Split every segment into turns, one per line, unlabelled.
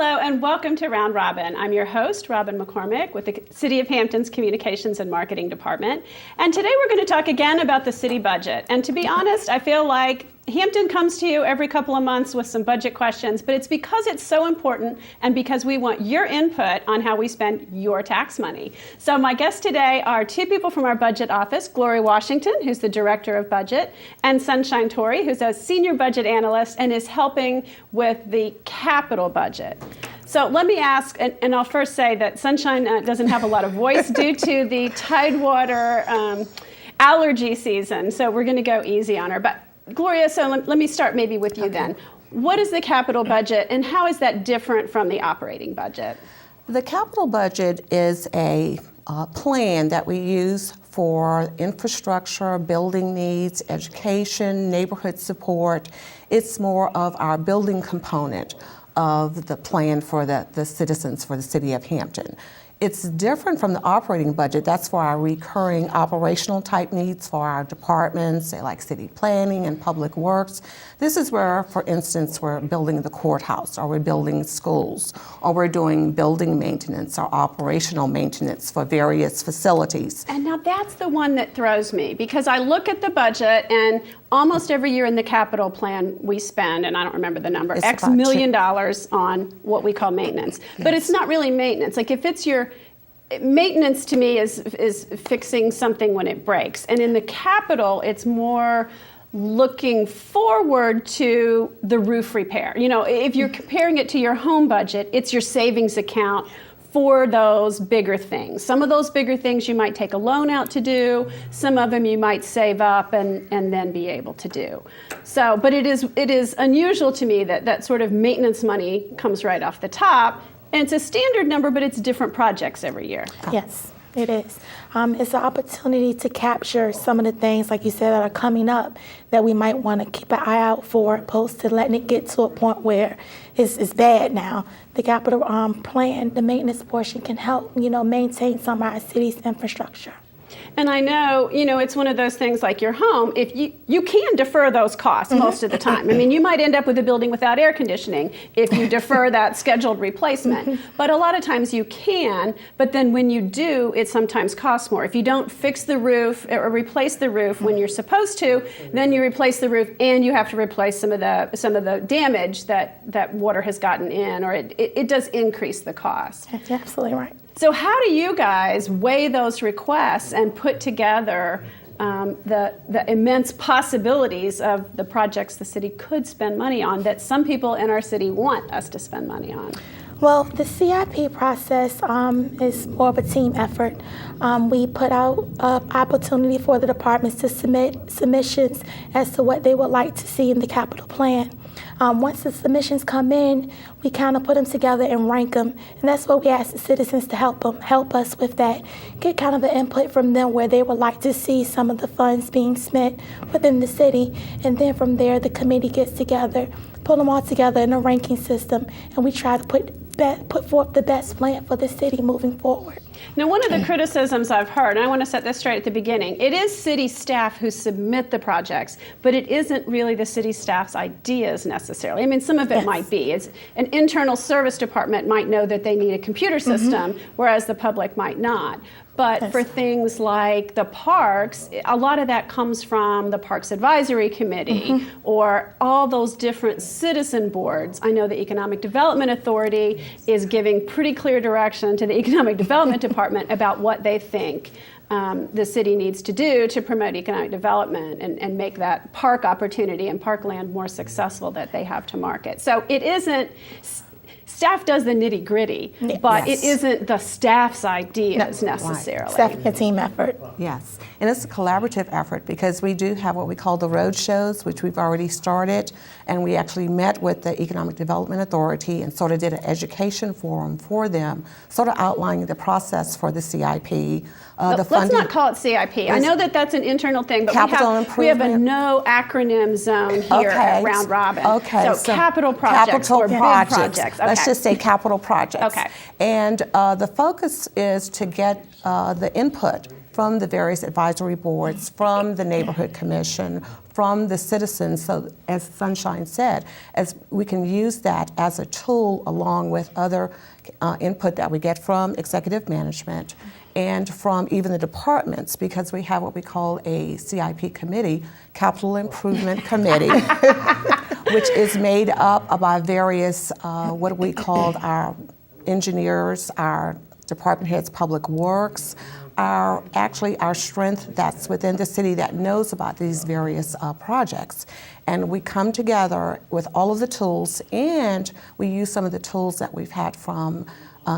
Hello and welcome to Round Robin. I'm your host, Robin McCormick, with the City of Hampton's Communications and Marketing Department. And today we're going to talk again about the city budget. And to be honest, I feel like Hampton comes to you every couple of months with some budget questions, but it's because it's so important and because we want your input on how we spend your tax money. So my guests today are two people from our budget office, Gloria Washington, who's the Director of Budget, and Sunshine Torrey, who's a Senior Budget Analyst and is helping with the capital budget. So let me ask, and I'll first say that Sunshine doesn't have a lot of voice due to the Tidewater allergy season, so we're going to go easy on her. But Gloria, so let me start maybe with you then. What is the capital budget and how is that different from the operating budget?
The capital budget is a plan that we use for infrastructure, building needs, education, neighborhood support. It's more of our building component of the plan for the citizens for the city of Hampton. It's different from the operating budget. That's for our recurring operational type needs for our departments, say like city planning and public works. This is where, for instance, we're building the courthouse, or we're building schools, or we're doing building maintenance or operational maintenance for various facilities.
And now that's the one that throws me, because I look at the budget and almost every year in the capital plan we spend, and I don't remember the number, X million dollars on what we call maintenance. Yes. But it's not really maintenance. Like if it's your maintenance, to me is fixing something when it breaks. And in the capital, it's more looking forward to the roof repair. You know, if you're comparing it to your home budget, it's your savings account for those bigger things. Some of those bigger things you might take a loan out to do. Some of them you might save up and then be able to do. So, but it is unusual to me that sort of maintenance money comes right off the top. And it's a standard number, but it's different projects every year.
Yes, it is. It's an opportunity to capture some of the things, like you said, that are coming up that we might want to keep an eye out for, opposed to letting it get to a point where it's bad now. The capital plan, the maintenance portion can help, maintain some of our city's infrastructure.
And I know, it's one of those things like your home, if you can defer those costs most of the time. I mean, you might end up with a building without air conditioning if you defer that scheduled replacement. But a lot of times you can, but then when you do, it sometimes costs more. If you don't fix the roof or replace the roof when you're supposed to, then you replace the roof and you have to replace some of the damage that water has gotten in, or it does increase the cost.
That's absolutely right.
So how do you guys weigh those requests and put together the immense possibilities of the projects the city could spend money on that some people in our city want us to spend money on?
Well, the CIP process is more of a team effort. We put out an opportunity for the departments to submit submissions as to what they would like to see in the capital plan. Once the submissions come in, we kind of put them together and rank them, and that's what we ask the citizens to help us with that. Get kind of an input from them where they would like to see some of the funds being spent within the city, and then from there the committee gets together, pull them all together in a ranking system, and we try to put forth the best plan for the city moving forward.
Now, one of the criticisms I've heard, and I want to set this straight at the beginning, it is city staff who submit the projects, but it isn't really the city staff's ideas necessarily. I mean, some of it might be. It's an internal service department might know that they need a computer system, whereas the public might not. But for things like the parks, a lot of that comes from the Parks Advisory Committee or all those different citizen boards. I know the Economic Development Authority is giving pretty clear direction to the Economic Development Department about what they think the city needs to do to promote economic development and make that park opportunity and parkland more successful that they have to market. So it isn't. Staff does the nitty-gritty, but it isn't the staff's ideas necessarily.
It's definitely a team effort.
Yes, and it's a collaborative effort because we do have what we call the road shows, which we've already started, and we actually met with the Economic Development Authority and sort of did an education forum for them, sort of outlining the process for the CIP.
Let's not call it CIP. I know that that's an internal thing, but we have a no acronym zone here at Round Robin.
Okay,
so capital projects or big projects. Okay.
Let's just say capital projects.
Okay.
And the focus is to get the input from the various advisory boards, from the neighborhood commission, from the citizens. So as Sunshine said, as we can use that as a tool along with other input that we get from executive management and from even the departments, because we have what we call a CIP committee, Capital Improvement Committee, which is made up by various, what we call our engineers, our department heads, public works, our strength that's within the city that knows about these various projects. And we come together with all of the tools, and we use some of the tools that we've had from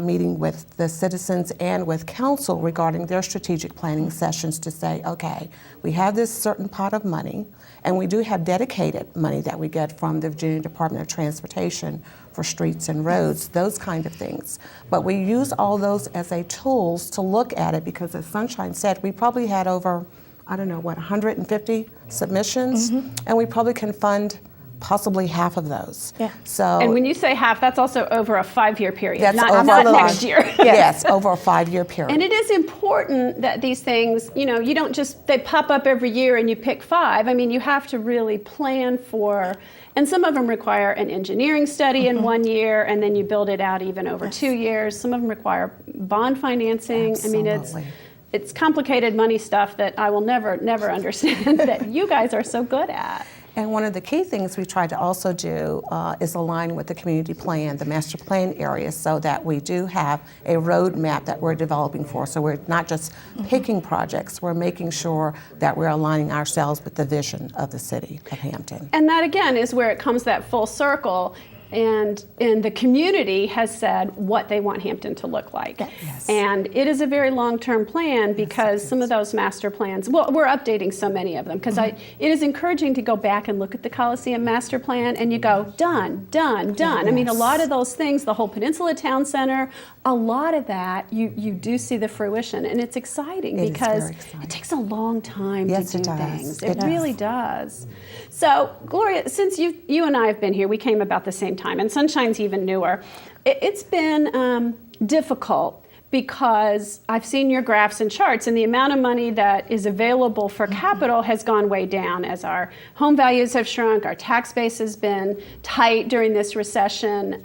meeting with the citizens and with council regarding their strategic planning sessions to say, okay, we have this certain pot of money, and we do have dedicated money that we get from the Virginia Department of Transportation for streets and roads, those kind of things. But we use all those as a tools to look at it, because as Sunshine said, we probably had over, 150 submissions, and we probably can fund possibly half of those.
Yeah.
So,
and when you say half, that's also over a 5-year period,
that's
not
over
next year.
Yes, over a 5-year period.
And it is important that these things, you don't just, they pop up every year and you pick 5. I mean, you have to really plan for, and some of them require an engineering study in 1 year, and then you build it out even over 2 years. Some of them require bond financing.
Absolutely.
I mean, it's complicated money stuff that I will never understand that you guys are so good at.
And one of the key things we try to also do is align with the community plan, the master plan area, so that we do have a roadmap that we're developing for. So we're not just picking projects, we're making sure that we're aligning ourselves with the vision of the city of Hampton.
And that again is where it comes that full circle. And the community has said what they want Hampton to look like.
Yes.
And it is a very long-term plan, because some of those master plans, well, we're updating so many of them, because it is encouraging to go back and look at the Coliseum master plan and you go, done.
Yes.
I mean, a lot of those things, the whole Peninsula Town Center, a lot of that, you do see the fruition, and it's exciting because it takes a long time to do things. It really does. So, Gloria, since you and I have been here, we came about the same time, and Sunshine's even newer. It's been difficult, because I've seen your graphs and charts, and the amount of money that is available for capital has gone way down as our home values have shrunk, our tax base has been tight during this recession.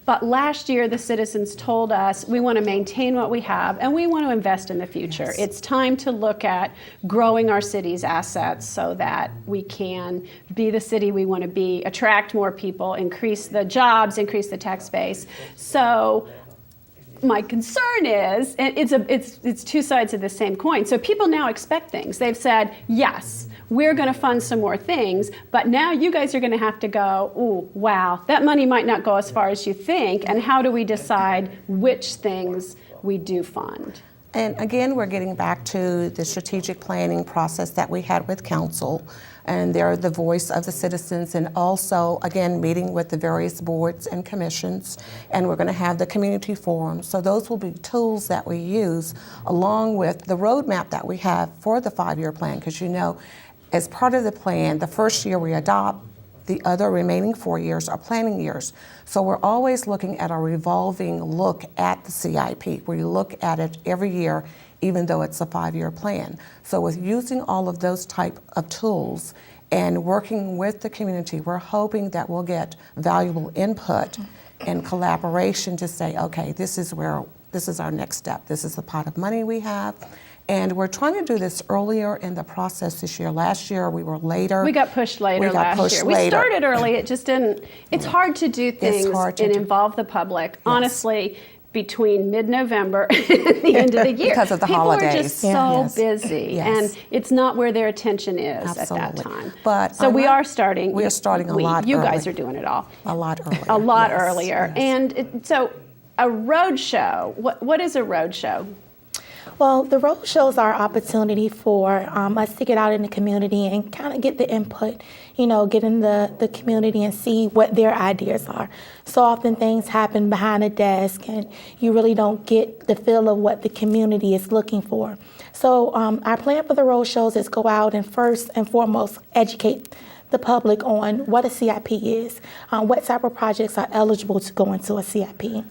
But last year, the citizens told us we want to maintain what we have and we want to invest in the future. Yes. It's time to look at growing our city's assets so that we can be the city we want to be, attract more people, increase the jobs, increase the tax base. So my concern is, and it's two sides of the same coin. So people now expect things. They've said, yes, we're going to fund some more things, but now you guys are going to have to go, ooh, wow, that money might not go as far as you think, and how do we decide which things we do fund?
And again, we're getting back to the strategic planning process that we had with council, and they're the voice of the citizens, and also, again, meeting with the various boards and commissions, and we're going to have the community forums. So those will be tools that we use along with the roadmap that we have for the 5-year plan, because as part of the plan, the first year we adopt, the other remaining 4 years are planning years. So we're always looking at a revolving look at the CIP, where you look at it every year, even though it's a 5-year plan. So with using all of those type of tools and working with the community, we're hoping that we'll get valuable input and collaboration to say, okay, this is our next step. This is the pot of money we have. And we're trying to do this earlier in the process this year. Last year, we were later.
We got pushed later last year. We started early. It just didn't. It's hard to do things and involve the public. Yes. Honestly, between mid-November and the end of the year.
Because of the holidays.
People are just so busy, and it's not where their attention is at that time.
But
so we are starting.
We are starting a lot
You
early.
guys are doing it all.
A lot earlier.
A lot earlier. Yes. And so a road show, what is a road show?
Well, the road shows are an opportunity for us to get out in the community and kind of get the input, get in the community and see what their ideas are. So often things happen behind a desk and you really don't get the feel of what the community is looking for. So our plan for the road shows is go out and first and foremost educate the public on what a CIP is, what type of projects are eligible to go into a CIP.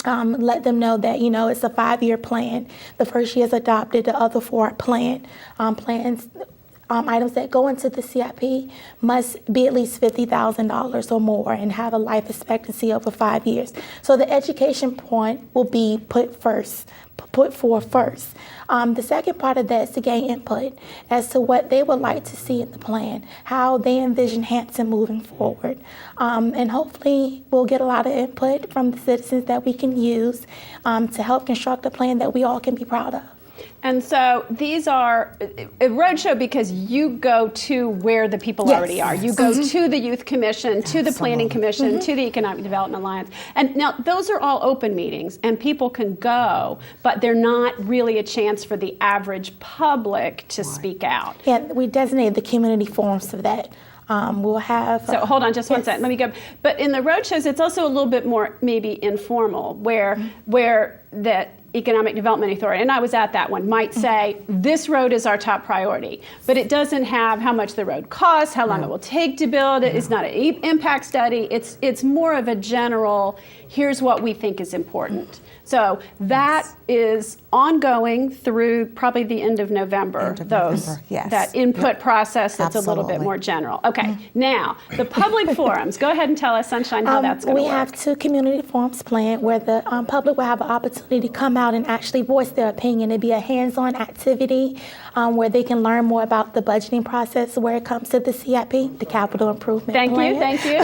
let them know that, it's a 5-year plan. The first year is adopted, the other 4 are planned. Items that go into the CIP must be at least $50,000 or more and have a life expectancy over 5 years. So the education point will be put forth first. The second part of that is to gain input as to what they would like to see in the plan, how they envision Hampton moving forward. And hopefully we'll get a lot of input from the citizens that we can use to help construct a plan that we all can be proud of.
And so these are a roadshow because you go to where the people already are. You go to the Youth Commission, to the Planning Commission, to the Economic Development Alliance. And now those are all open meetings and people can go, but they're not really a chance for the average public to speak out.
Yeah, we designated the community forums for that. We'll have...
So hold on just one second, let me go. But in the roadshows, it's also a little bit more maybe informal, where that Economic Development Authority, and I was at that one, might say, this road is our top priority, but it doesn't have how much the road costs, how long it will take to build it. It's not an impact study. It's more of a general, here's what we think is important. So that is ongoing through probably the end of November, that input process that's a little bit more general. Okay, now the public forums. Go ahead and tell us, Sunshine, how that's going to work.
We have 2 community forums planned where the public will have an opportunity to come out and actually voice their opinion. It'd be a hands-on activity where they can learn more about the budgeting process where it comes to the CIP, the capital improvement plan.
Thank you.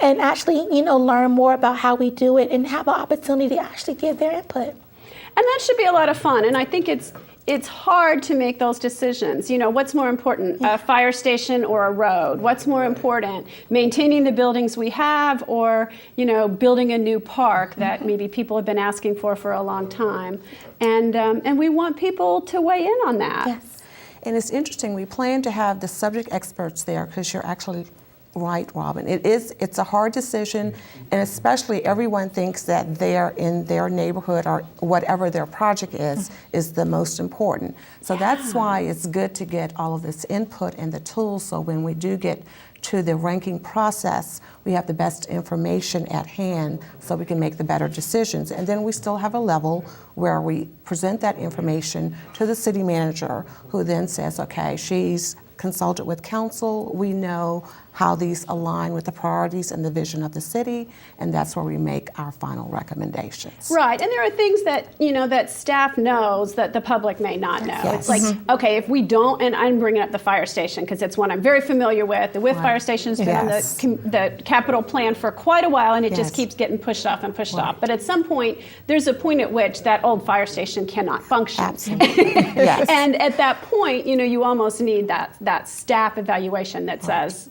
And actually, learn more about how we do it and have an opportunity to actually give their input.
And that should be a lot of fun. And I think it's hard to make those decisions. What's more important, a fire station or a road? What's more important, maintaining the buildings we have or, building a new park that maybe people have been asking for a long time? And we want people to weigh in on that.
Yes. And it's interesting, we plan to have the subject experts there because you're actually right, Robin. It's a hard decision, and especially everyone thinks that they're in their neighborhood or whatever their project is the most important. So that's why it's good to get all of this input and the tools so when we do get to the ranking process, we have the best information at hand so we can make the better decisions. And then we still have a level where we present that information to the city manager who then says, okay, she's consulted with council, we know how these align with the priorities and the vision of the city, and that's where we make our final recommendations.
Right, and there are things that, that staff knows that the public may not know.
Yes.
It's like, okay, if we don't, and I'm bringing up the fire station because it's one I'm very familiar with. The Fire Station has been on the capital plan for quite a while, and it just keeps getting pushed off and pushed off. But at some point, there's a point at which that old fire station cannot function.
Absolutely. Yes.
And at that point, you almost need that staff evaluation that says,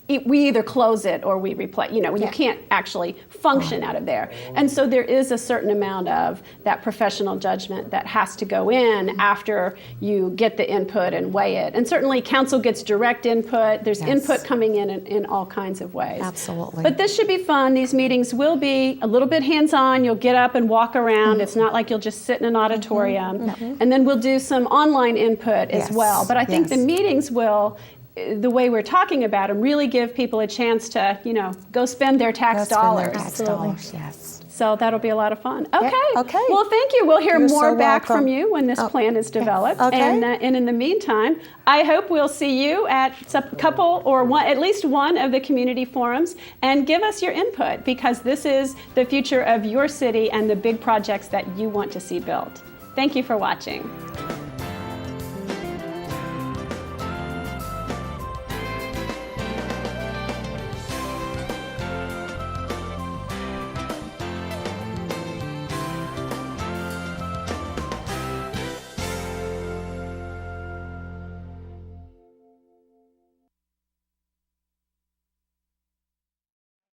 we either close it or we replace, you can't actually function out of there. And so there is a certain amount of that professional judgment that has to go in after you get the input and weigh it. And certainly council gets direct input. There's input coming in all kinds of ways.
Absolutely.
But this should be fun. These meetings will be a little bit hands-on. You'll get up and walk around. It's not like you'll just sit in an auditorium. And then we'll do some online input as well. But I think the meetings will, the way we're talking about them, really give people a chance to, go spend their tax dollars.
Yes.
So that'll be a lot of fun. Okay.
Okay.
Well, thank you. We'll hear
You're
more
so
back
welcome.
from you when this plan is developed.
Okay.
And in the meantime, I hope we'll see you at a couple or at least one of the community forums and give us your input because this is the future of your city and the big projects that you want to see built. Thank you for watching.